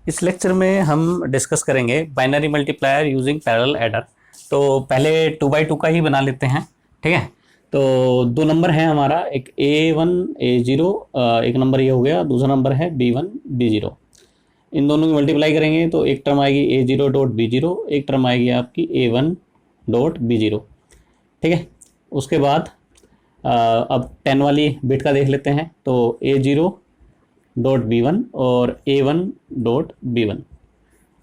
इस लेक्चर में हम डिस्कस करेंगे binary multiplier using parallel adder. तो पहले 2x2 का ही बना लेते हैं, ठीक है। तो दो नंबर है हमारा, एक A1 A0, एक नंबर ये हो गया, दूसरा नंबर है B1 B0। इन दोनों की मल्टीप्लाई करेंगे तो एक टर्म आएगी A0 डॉट B0, एक टर्म आएगी आपकी A1 डॉट B0, ठीक है। उसके बाद अब 10 वाली बिट का देख लेते हैं। तो A0 डॉट B1 और A1 डॉट B1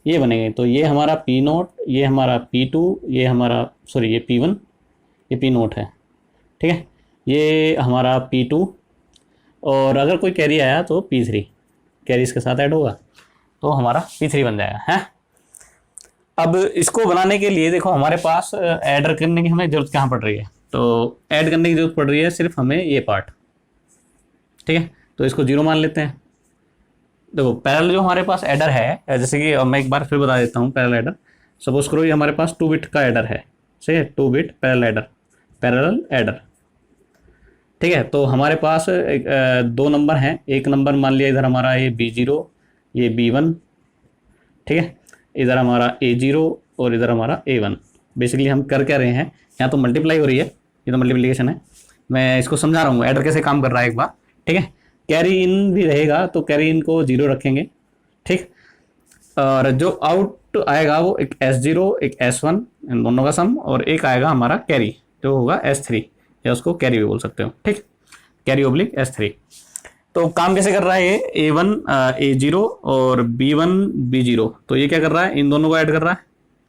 ये बनेंगे। तो ये हमारा P0, ये हमारा P2, ये हमारा ये P1, ये P0 है, ठीक है। ये हमारा P2 और अगर कोई कैरी आया तो P3, कैरी इसके साथ ऐड होगा तो हमारा P3 बन जाएगा, है। अब इसको बनाने के लिए देखो हमारे पास ऐड करने की हमें जरूरत कहाँ पड़ रही है। तो ऐड करने की जरूरत पड़ रही है सिर्फ हमें ये पार्ट, ठीक है। तो इसको 0 मान लेते हैं। देखो पैरेलल जो हमारे पास एडर है, जैसे कि मैं एक बार फिर बता देता हूँ पैरेलल एडर। सपोज करो ये हमारे पास 2 बिट का एडर है, सही है, 2 बिट पैरेलल एडर, ठीक है। तो हमारे पास दो नंबर हैं। एक नंबर मान लिया इधर हमारा ये B0, ये B1, ठीक है। इधर हमारा A0 और इधर हमारा A1। बेसिकली हम कर क्या रहे हैं, यहाँ तो मल्टीप्लाई हो रही है, ये तो मल्टीप्लिकेशन है। मैं इसको समझा रहा हूँ एडर कैसे काम कर रहा है एक बार, ठीक है। कैरी इन भी रहेगा तो कैरी इन को 0 रखेंगे, ठीक। और जो आउट आएगा वो एक S0 एक S1, इन दोनों का सम, और एक आएगा हमारा कैरी जो होगा S3, या उसको कैरी भी बोल सकते हो, ठीक। Carry oblique S3। तो काम कैसे कर रहा है ये A1 A0 और B1 B0। तो ये क्या कर रहा है, इन दोनों को ऐड कर रहा है,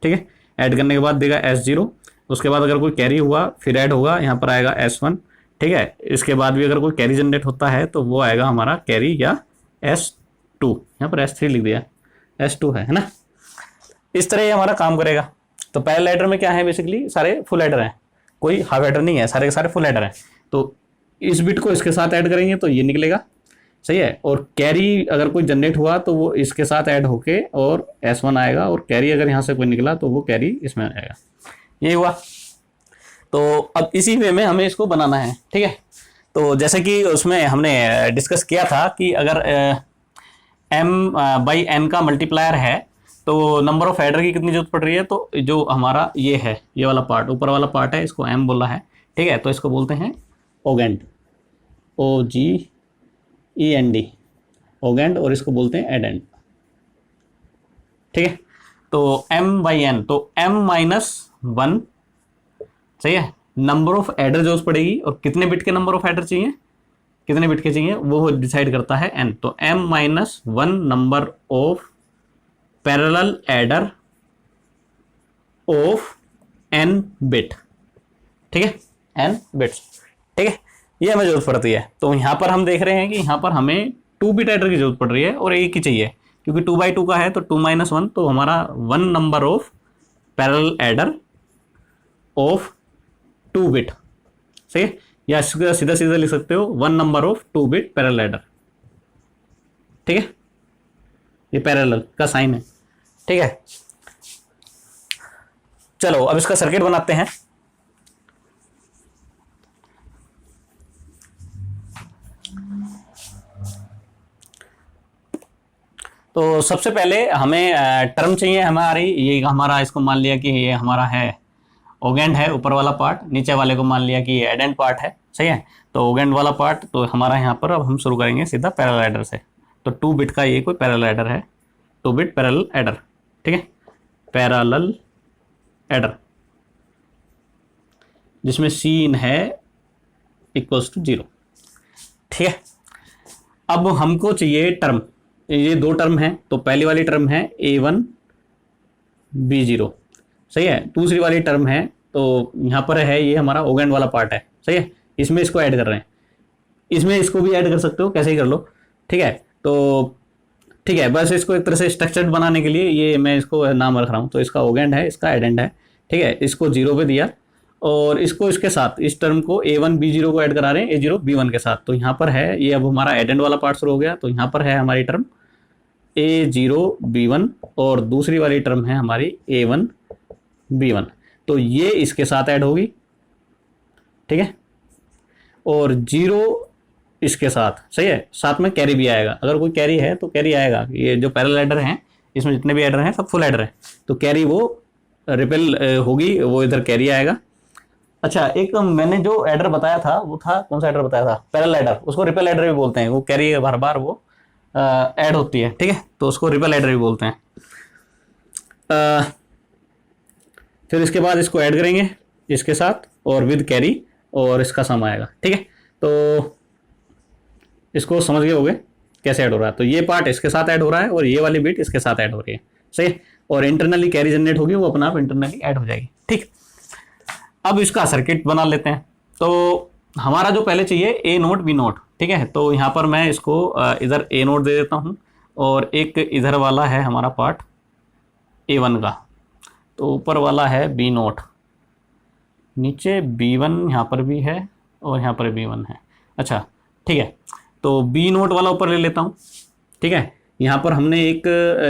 ठीक है। ऐड करने के बाद देगा S0, उसके बाद अगर कोई कैरी हुआ फिर ऐड होगा, यहाँ पर आएगा S1, ठीक है। इसके बाद भी अगर कोई कैरी जनरेट होता है तो वो आएगा हमारा कैरी या S2, यहाँ पर S3 लिख दिया, S2 है ना। इस तरह ये हमारा काम करेगा। तो पैरेलल एडर में क्या है, बेसिकली सारे फुल एडर हैं, कोई हाफ एडर नहीं है, सारे के सारे फुल एडर हैं। तो इस बिट को इसके साथ ऐड करेंगे तो ये निकलेगा, सही है। और कैरी अगर कोई जनरेट हुआ तो वो इसके साथ ऐड होके और S1 आएगा, और कैरी अगर यहाँ से कोई निकला तो वो कैरी इसमें आ जाएगा। ये हुआ। तो अब इसी वे में हमें इसको बनाना है, ठीक है। तो जैसे कि उसमें हमने डिस्कस किया था कि अगर m बाई n का मल्टीप्लायर है तो नंबर ऑफ एडर की कितनी जरूरत पड़ रही है। तो जो हमारा ये है, ये वाला पार्ट, ऊपर वाला पार्ट है, इसको m बोला है, ठीक है। तो इसको बोलते हैं ओगेंड, OGEND, ओगेंड, और इसको बोलते हैं एडेंड, ठीक है। तो m बाई n, तो m माइनस 1, सही है। नंबर ऑफ एडर जो पड़ेगी, और कितने बिट के नंबर ऑफ एडर चाहिए, कितने बिट के चाहिए, वो डिसाइड करता है n। तो m minus 1 number of parallel adder of n bit, ठीक है, n बिट्स, ठीक है। ये हमें जरूरत पड़ती है। तो यहाँ पर हम देख रहे हैं कि यहाँ पर हमें 2 बिट एडर की जरूरत पड़ रही है और एक ही चाहिए, क्योंकि 2x2 का है तो 2 माइनस 1, तो हमारा 1 number of parallel adder of 2 bit, सही है। या सीधा सीधा लिख सकते हो 1 number of 2 bit parallel adder, ठीक है। ये पैरेलल का साइन है, ठीक है। चलो अब इसका सर्किट बनाते हैं। तो सबसे पहले हमें टर्म चाहिए हमारी, ये हमारा, इसको मान लिया कि ये हमारा है ओगेंड है, ऊपर वाला पार्ट, नीचे वाले को मान लिया कि ये एडेंड पार्ट है, सही है। तो ओगेंड वाला पार्ट तो हमारा यहाँ पर, अब हम शुरू करेंगे सीधा पैरेलल एडर से। तो 2 बिट का ये कोई पैरेलल एडर है, 2 बिट पैरेलल एडर, ठीक है, पैरेलल एडर, जिसमें सीन है इक्वल्स टू 0, ठीक है। अब हमको चाहिए टर्म, ये 2 टर्म है। तो पहली वाली टर्म है A1 B0, सही है। दूसरी वाली टर्म है, तो यहाँ पर है ये हमारा ओगेंड वाला पार्ट है, सही है। इसमें इसको ऐड कर रहे हैं, इसमें इसको भी ऐड कर सकते हो, कैसे ही कर लो, ठीक है। तो ठीक है, बस इसको एक तरह से स्ट्रक्चर्ड बनाने के लिए ये मैं इसको नाम रख रहा हूँ। तो इसका ओगेंड है, इसका एडेंड है, ठीक है। इसको 0 पे दिया, और इसको इसके साथ, इस टर्म को A1 B0 को ऐड करा रहे हैं A0 B1 के साथ। तो यहाँ पर है ये, अब हमारा एडेंड वाला पार्ट शुरू हो गया। तो यहाँ पर है हमारी टर्म A0 B1, और दूसरी वाली टर्म है हमारी A1 B1। तो ये इसके साथ ऐड होगी, ठीक है, और 0 इसके साथ, सही है। साथ में कैरी भी आएगा, अगर कोई कैरी है तो कैरी आएगा। ये जो पैरेलल एडर हैं इसमें जितने भी एडर हैं सब फुल एडर हैं, तो कैरी वो रिपेल होगी, वो इधर कैरी आएगा। अच्छा, एक मैंने जो एडर बताया था वो था, कौन सा एडर बताया था, पैरेलल एडर, उसको रिपेल एडर भी बोलते हैं, वो कैरी हर बार वो ऐड होती है, ठीक है, तो उसको रिपेल एडर भी बोलते हैं। फिर इसके बाद इसको ऐड करेंगे इसके साथ और विद कैरी, और इसका सम आएगा, ठीक है। तो इसको समझ गए होगे कैसे ऐड हो रहा है, तो ये पार्ट इसके साथ ऐड हो रहा है और ये वाली बिट इसके साथ ऐड हो रही है, सही है, और इंटरनली कैरी जनरेट होगी, वो अपना आप इंटरनली ऐड हो जाएगी, ठीक। अब इसका सर्किट बना लेते हैं। तो हमारा जो पहले चाहिए ए नोट बी नोट, ठीक है, तो यहाँ पर मैं इसको इधर ए नोट दे देता हूँ और एक इधर वाला है हमारा पार्ट A1 का, तो ऊपर वाला है बी नोट, नीचे B1 यहाँ पर भी है और यहाँ पर B1 है। अच्छा ठीक है, तो बी नोट वाला ऊपर ले लेता हूँ, ठीक है। यहाँ पर हमने एक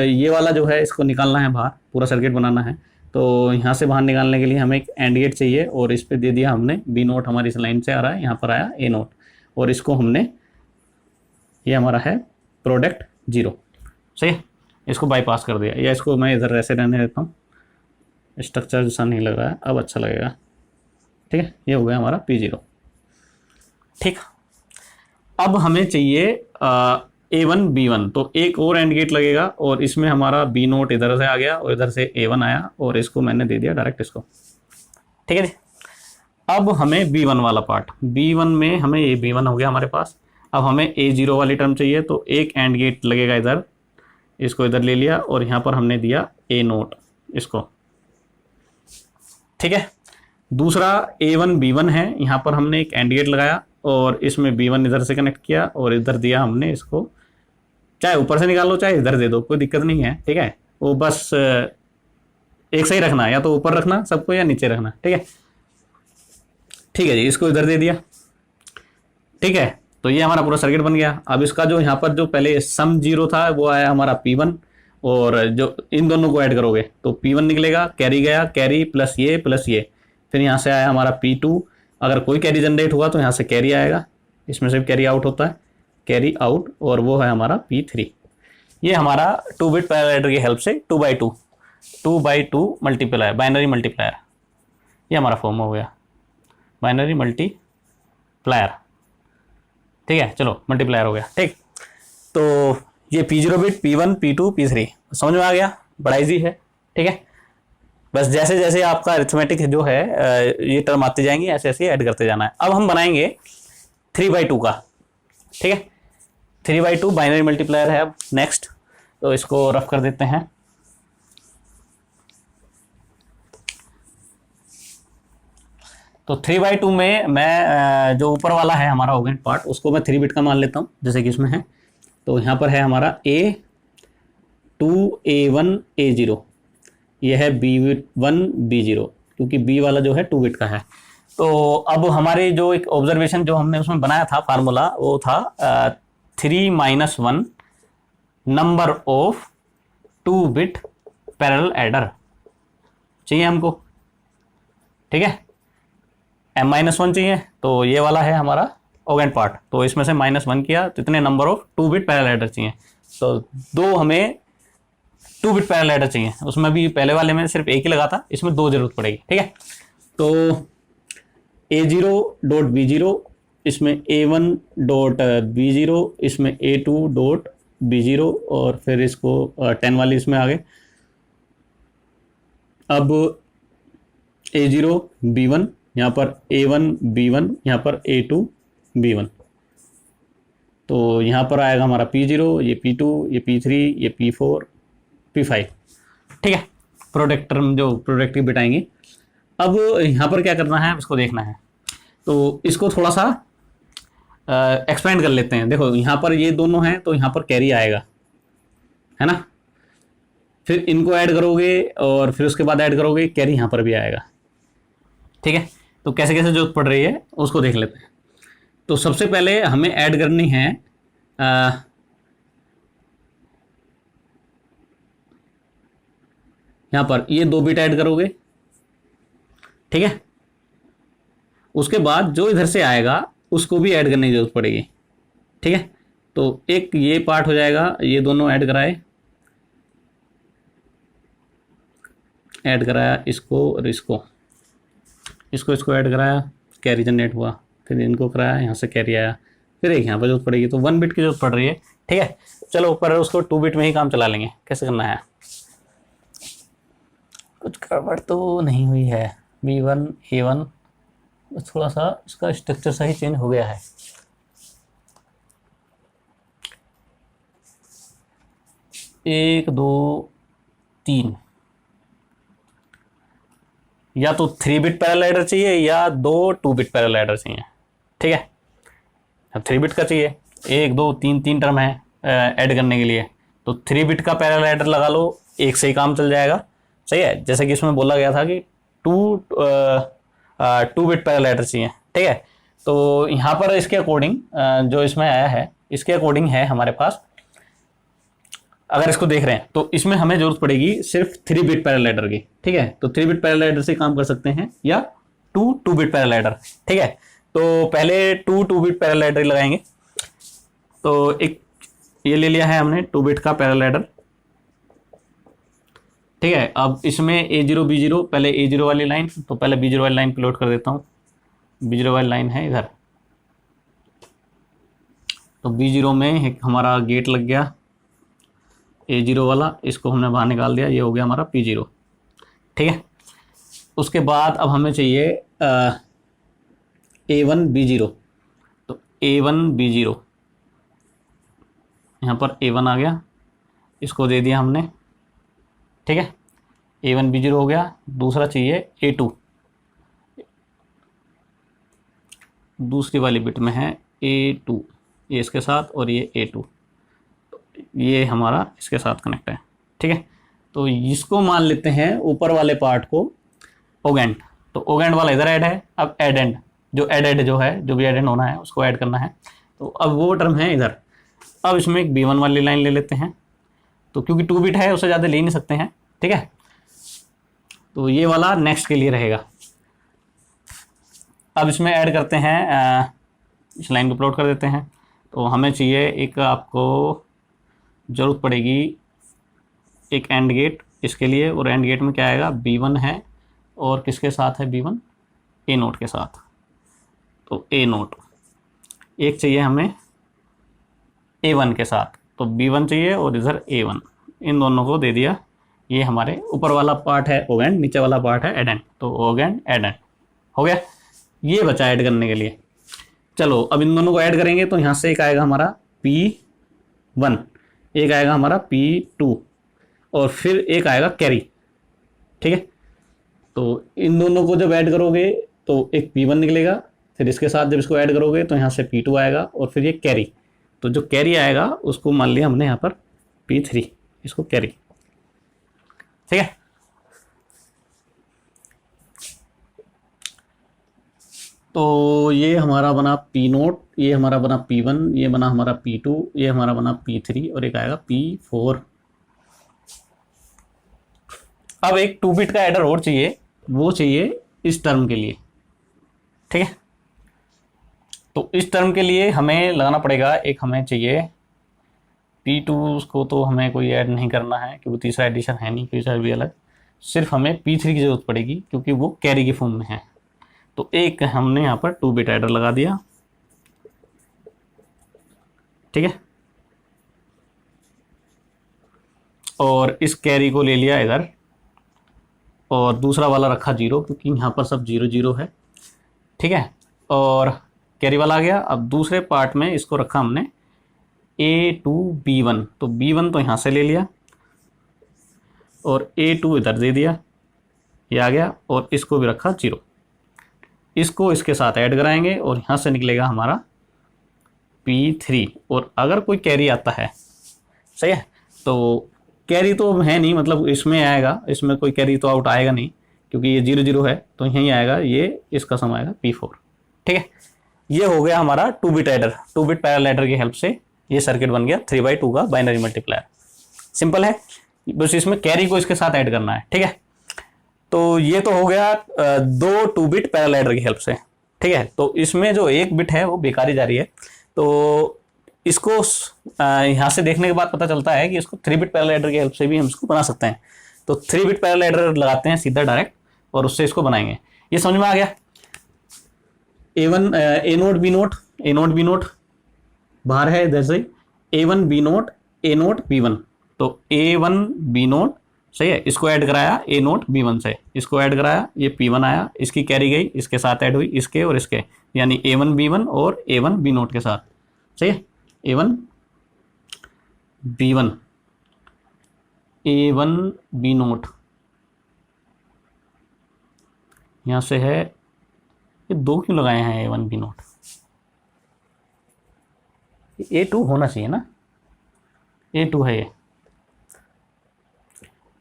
ये वाला जो है इसको निकालना है बाहर, पूरा सर्किट बनाना है, तो यहाँ से बाहर निकालने के लिए हमें एक एंड गेट चाहिए और इस पर दे दिया हमने बी नोट, हमारी इस लाइन से आ रहा है, यहाँ पर आया ए नोट, और इसको हमने, ये हमारा है प्रोडक्ट 0, सही है, इसको बाईपास कर दिया, या इसको मैं इधर ऐसे रहने देता हूँ, स्ट्रक्चर जैसा नहीं लग रहा है, अब अच्छा लगेगा, ठीक है। ये हो गया हमारा P0, ठीक। अब हमें चाहिए A1 B1, तो एक और एंड गेट लगेगा और इसमें हमारा बी नोट इधर से आ गया और इधर से A1 आया और इसको मैंने दे दिया डायरेक्ट इसको, ठीक है जी। अब हमें B1 वाला पार्ट, B1 में हमें ये B1 हो गया हमारे पास। अब हमें A0 वाली टर्म चाहिए, तो एक एंड गेट लगेगा इधर, इसको इधर ले लिया और यहाँ पर हमने दिया A नोट इसको, ठीक है। दूसरा A1 B1 है, यहाँ पर हमने एक एंड गेट लगाया और इसमें B1 इधर से कनेक्ट किया और इधर दिया हमने इसको, चाहे ऊपर से निकाल लो चाहे इधर दे दो, कोई दिक्कत नहीं है, ठीक है। वो बस एक सही रखना है, या तो ऊपर रखना सबको या नीचे रखना, ठीक है। ठीक है जी, इसको इधर दे दिया, ठीक है। तो ये हमारा पूरा सर्किट बन गया। अब इसका जो यहाँ पर जो पहले सम 0 था वो आया हमारा P1, और जो इन दोनों को ऐड करोगे तो P1 निकलेगा, कैरी गया, कैरी प्लस ये, फिर यहाँ से आया हमारा P2, अगर कोई कैरी जनरेट हुआ तो यहाँ से कैरी आएगा, इसमें से कैरी आउट होता है, कैरी आउट, और वो है हमारा P3। ये हमारा 2 बिट पैरेलल एडर की हेल्प से 2x2 मल्टीप्लायर, बाइनरी मल्टीप्लायर, ये हमारा फॉर्म हो गया, बाइनरी मल्टीप्लायर, ठीक है। चलो मल्टीप्लायर हो गया, ठीक। तो ये P0 bit, P1 P2 P3 समझ में आ गया, बड़ा इजी है, ठीक है। बस जैसे जैसे आपका अरिथमेटिक जो है ये टर्म आती जाएंगी, ऐसे ऐसे ऐड करते जाना है। अब हम बनाएंगे 3x2 का, ठीक है। 3x2 बाइनरी मल्टीप्लायर है। अब नेक्स्ट, तो इसको रफ कर देते हैं। तो 3x2 में मैं जो ऊपर वाला है हमारा ओगेंट पार्ट, उसको मैं 3 बिट का मान लेता हूँ, जैसे कि इसमें है। तो यहाँ पर है हमारा A2 A1 A0, ये है B1 B0, क्योंकि B वाला जो है 2 बिट का है। तो अब हमारे जो एक ऑब्जर्वेशन जो हमने उसमें बनाया था फार्मूला, वो था 3-1 number of 2 bit parallel adder चाहिए हमको, ठीक है। M-1 चाहिए, तो ये वाला है हमारा ओगेंट पार्ट, तो इसमें से -1 किया तो इतने number of 2 bit parallel adder चाहिए। तो दो हमें 2 बिट पैरेलल एडर चाहिए, उसमें भी पहले वाले में सिर्फ एक ही लगा था, इसमें 2 जरूरत पड़ेगी, ठीक है। तो A0.B0, इसमें A1.B0, इसमें A2.B0, और फिर इसको 10 वाली इसमें आ गए। अब A0 B1, यहाँ पर A1 B1, यहाँ पर A2 B1, तो यहाँ पर आएगा हमारा P0, ये P2, ये P3, ये P4 P5, ठीक है। प्रोडक्ट टर्म जो प्रोडक्ट की बिट आएंगी। अब यहाँ पर क्या करना है, इसको देखना है, तो इसको थोड़ा सा एक्सपेंड कर लेते हैं। देखो यहाँ पर ये दोनों हैं, तो यहाँ पर कैरी आएगा, है ना, फिर इनको ऐड करोगे और फिर उसके बाद ऐड करोगे, कैरी यहाँ पर भी आएगा, ठीक है। तो कैसे कैसे जरूरत पड़ रही है उसको देख लेते हैं। तो सबसे पहले हमें ऐड करनी है यहाँ पर ये 2 बिट ऐड करोगे, ठीक है। उसके बाद जो इधर से आएगा उसको भी ऐड करने की जरूरत पड़ेगी, ठीक है। तो एक ये पार्ट हो जाएगा, ये दोनों ऐड कराए, ऐड कराया इसको और इसको ऐड कराया, कैरी जनरेट हुआ, फिर इनको कराया, यहाँ से कैरी आया, फिर एक यहाँ पर जरूरत पड़ेगी, तो 1 बिट की जरूरत पड़ रही है। ठीक है, चलो ऊपर उसको 2 बिट में ही काम चला लेंगे। कैसे करना है, कुछ गड़बड़ तो नहीं हुई है। B1 A1 थोड़ा सा इसका स्ट्रक्चर सही चेंज हो गया है। एक दो तीन, या तो 3 बिट पैरेलल एडर चाहिए या 2 2 बिट पैरेलल एडर चाहिए। ठीक है, अब 3 बिट का चाहिए, 1 2 3 3 टर्म है ऐड करने के लिए, तो 3 बिट का पैरेलल एडर लगा लो, एक से ही काम चल जाएगा। सही है, जैसे कि इसमें बोला गया था कि 2 बिट पैरेलल एडर चाहिए। ठीक है, तो यहाँ पर इसके अकॉर्डिंग जो इसमें आया है, इसके अकॉर्डिंग है हमारे पास, अगर इसको देख रहे हैं तो इसमें हमें जरूरत पड़ेगी सिर्फ 3 बिट पैरेलल एडर की। ठीक है, तो 3 बिट पैरेलल एडर से काम कर सकते हैं या 2 बिट पैरेलल एडर। ठीक है, तो पहले 2 बिट पैरेलल एडर लगाएंगे। तो एक ये ले लिया है हमने 2 बिट का पैरेलल एडर। ठीक है, अब इसमें A0 B0, पहले A0 वाली लाइन, तो पहले B0 वाली लाइन प्लॉट कर देता हूँ। B0 वाली लाइन है इधर, तो B0 में एक हमारा गेट लग गया A0 वाला, इसको हमने बाहर निकाल दिया, ये हो गया हमारा P0। ठीक है, उसके बाद अब हमें चाहिए A1 B0, तो A1 B0, यहाँ पर A1 आ गया, इसको दे दिया हमने। ठीक है, A1 B0 हो गया। दूसरा चाहिए A2, दूसरी वाली बिट में है A2, ये इसके साथ और ये A2, ये हमारा इसके साथ कनेक्ट है। ठीक है, तो इसको मान लेते हैं ऊपर वाले पार्ट को ओगेंड, तो ओगेंड वाला इधर ऐड है। अब एड एंड, जो एड जो है, जो भी एड एंड होना है उसको ऐड करना है, तो अब वो टर्म है इधर। अब इसमें एक B1 वाली लाइन ले लेते हैं, तो क्योंकि 2 बिट है उससे ज़्यादा ले नहीं सकते हैं। ठीक है, तो ये वाला नेक्स्ट के लिए रहेगा। अब इसमें ऐड करते हैं, इस लाइन को प्लॉट कर देते हैं। तो हमें चाहिए एक, आपको ज़रूरत पड़ेगी एक एंड गेट इसके लिए, और एंड गेट में क्या आएगा, B1 है और किसके साथ है B1, A नोट के साथ, तो A नोट। एक चाहिए हमें A1 के साथ, तो B1 चाहिए और इधर A1, इन दोनों को दे दिया। ये हमारे ऊपर वाला पार्ट है ओगेंड, नीचे वाला पार्ट है एड एंड, तो ओगेंड एड एंड हो गया। ये बचा ऐड करने के लिए। चलो अब इन दोनों को ऐड करेंगे, तो यहाँ से एक आएगा हमारा P1, एक आएगा हमारा P2 और फिर एक आएगा कैरी। ठीक है, तो इन दोनों को जब ऐड करोगे तो एक P1 निकलेगा, फिर इसके साथ जब इसको ऐड करोगे तो यहाँ से P2 आएगा और फिर ये कैरी। तो जो कैरी आएगा उसको मान लिया हमने यहाँ पर P3, इसको कैरी। ठीक है, तो ये हमारा बना P नोट, ये हमारा बना P1, ये बना हमारा P2, ये हमारा बना P3 और एक आएगा P4। अब एक 2 बिट का एडर और चाहिए, वो चाहिए इस टर्म के लिए। ठीक है, तो इस टर्म के लिए हमें लगाना पड़ेगा एक, हमें चाहिए P2, उसको तो हमें कोई ऐड नहीं करना है क्योंकि तीसरा एडिशन है नहीं, तीसरा भी अलग, सिर्फ हमें P3 की ज़रूरत पड़ेगी क्योंकि वो कैरी की फॉर्म में है। तो एक हमने यहाँ पर 2 बिट एडर लगा दिया। ठीक है, और इस कैरी को ले लिया इधर और दूसरा वाला रखा 0 क्योंकि यहाँ पर सब 0 0 है। ठीक है, और कैरी वाला आ गया। अब दूसरे पार्ट में इसको रखा हमने A2 B1, तो B1 तो यहाँ से ले लिया और A2 इधर दे दिया, ये आ गया, और इसको भी रखा 0। इसको इसके साथ ऐड कराएंगे और यहाँ से निकलेगा हमारा P3। और अगर कोई कैरी आता है, सही है, तो कैरी तो है नहीं, मतलब इसमें आएगा, इसमें कोई कैरी तो आउट आएगा नहीं क्योंकि ये 0 0 है, तो यहीं आएगा, ये इसका सम आएगा P4। ठीक है, ये हो गया हमारा 2 bit adder. 2 bit parallel adder की हेल्प से ये सर्किट बन गया 3/2 का बाइनरी मल्टीप्लायर। सिंपल है, बस इसमें कैरी को इसके साथ ऐड करना है। ठीक है, तो ये तो हो गया 2 बिट पैरेलल एडर की हेल्प से। ठीक है, तो इसमें जो 1 बिट है वो बेकार ही जा रही है, तो इसको यहाँ से देखने के बाद पता चलता है कि इसको 3 बिट पैरेलल एडर की हेल्प से भी हम इसको बना सकते हैं। तो 3 बिट पैरेलल एडर लगाते हैं सीधा डायरेक्ट और उससे इसको बनाएंगे। ये समझ में आ गया। A1 ए नोट बी नोट बाहर है इधर से, A1 B note A note B1, तो A1 B नोट सही है, इसको ऐड कराया A नोट B1 से, इसको ऐड कराया, ये P1 आया, इसकी कैरी गई, इसके साथ ऐड हुई, इसके और इसके, यानी A1 B1 और A1 B नोट के साथ, सही है, A1 B1 A1 B note, यहां से है, ये 2 क्यों लगाए हैं A1 B नोट, A2 होना चाहिए ना, A2 है ये,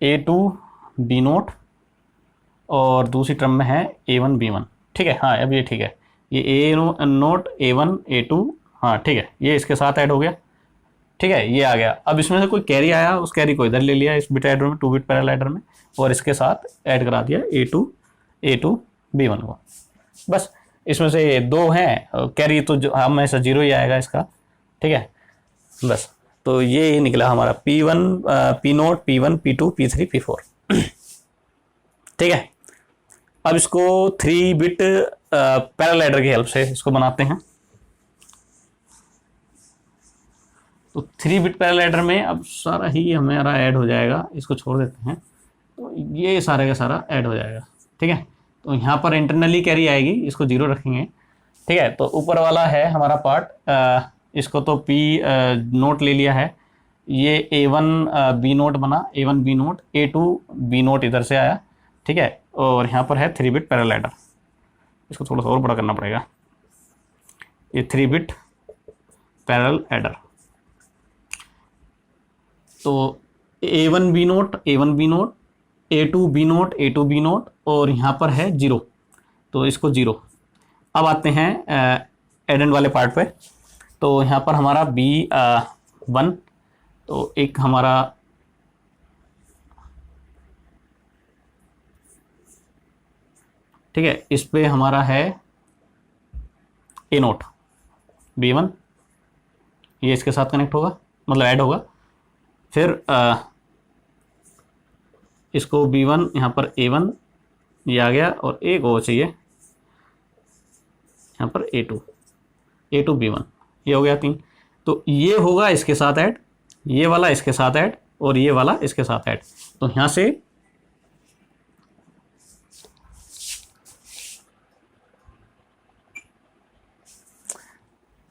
A2 B नोट और दूसरी टर्म में है A1 B1, ठीक है, हाँ अब ये ठीक है, ये A नोट A1 A2, हाँ ठीक है, ये इसके साथ ऐड हो गया, ठीक है, ये आ गया। अब इसमें से कोई कैरी आया, उस कैरी को इधर ले लिया इस बिट एडर में, 2 बिट पैरेलल एडर में, और इसके साथ ऐड करा दिया A2 B1 को। बस इसमें से 2 हैं कैरी, तो जो हमेशा 0 ही आएगा इसका, ठीक है, बस तो ये निकला हमारा P1 P note P1 P2 P3 P4, ठीक है। अब इसको 3 बिट पैरेलल एडर की हेल्प से इसको बनाते हैं। तो 3 बिट पैरेलल एडर में अब सारा ही हमारा ऐड हो जाएगा, इसको छोड़ देते हैं, तो ये सारे का सारा ऐड हो जाएगा, ठीक है। तो यहाँ पर इंटरनली कैरी आएगी, इसको 0 रखेंगे, ठीक है। तो ऊपर वाला है हमारा पार्ट, इसको तो P नोट ले लिया है, ये A1 B नोट बना, A1 B note, A2 B note इधर से आया, ठीक है, और यहाँ पर है 3 बिट पैरेलल एडर, इसको थोड़ा सा और बड़ा करना पड़ेगा, ये 3 बिट पैरेलल एडर, तो A1 B note A1 B note, A2 B note A2 B note, और यहाँ पर है 0, तो इसको 0। अब आते हैं एडेंड वाले पार्ट पे, तो यहाँ पर हमारा B1, तो एक हमारा ठीक है, इस पे हमारा है A नोट B1, ये इसके साथ कनेक्ट होगा, मतलब ऐड होगा, फिर इसको B1 यहाँ पर A1 ये आ गया, और एक और चाहिए यहाँ पर A2 B1, ये हो गया 3। तो ये होगा इसके साथ ऐड, ये वाला इसके साथ ऐड, और ये वाला इसके साथ ऐड, तो यहाँ से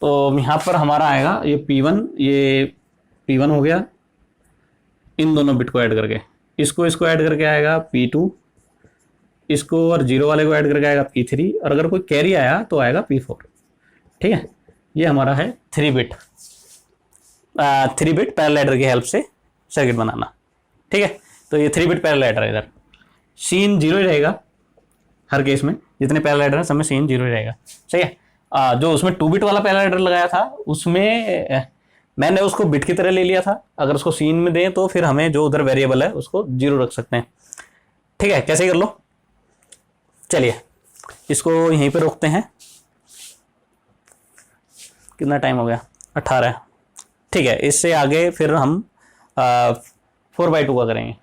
तो यहाँ पर हमारा आएगा ये P1 हो गया, इन दोनों बिट को ऐड करके, इसको ऐड करके आएगा P2, इसको और 0 वाले को ऐड करके आएगा P3, और अगर कोई कैरी आया तो आएगा P4, ठीक है। ये हमारा है 3 बिट पैरेलल एडर की हेल्प से सर्किट बनाना, ठीक है। तो ये 3 बिट पैरेलल एडर, इधर सीन 0 ही रहेगा, हर केस में जितने पैरेलल एडर है सब में सीन 0 ही रहेगा, सही है। जो उसमें 2 बिट वाला पैरेलल एडर लगाया था, उसमें मैंने उसको बिट की तरह ले लिया था, अगर उसको सीन में दें तो फिर हमें जो उधर वेरिएबल है उसको 0 रख सकते हैं, ठीक है। कैसे कर लो, चलिए इसको यहीं पे रोकते हैं, कितना टाइम हो गया, 18, ठीक है। इससे आगे फिर हम 4/2 का करेंगे।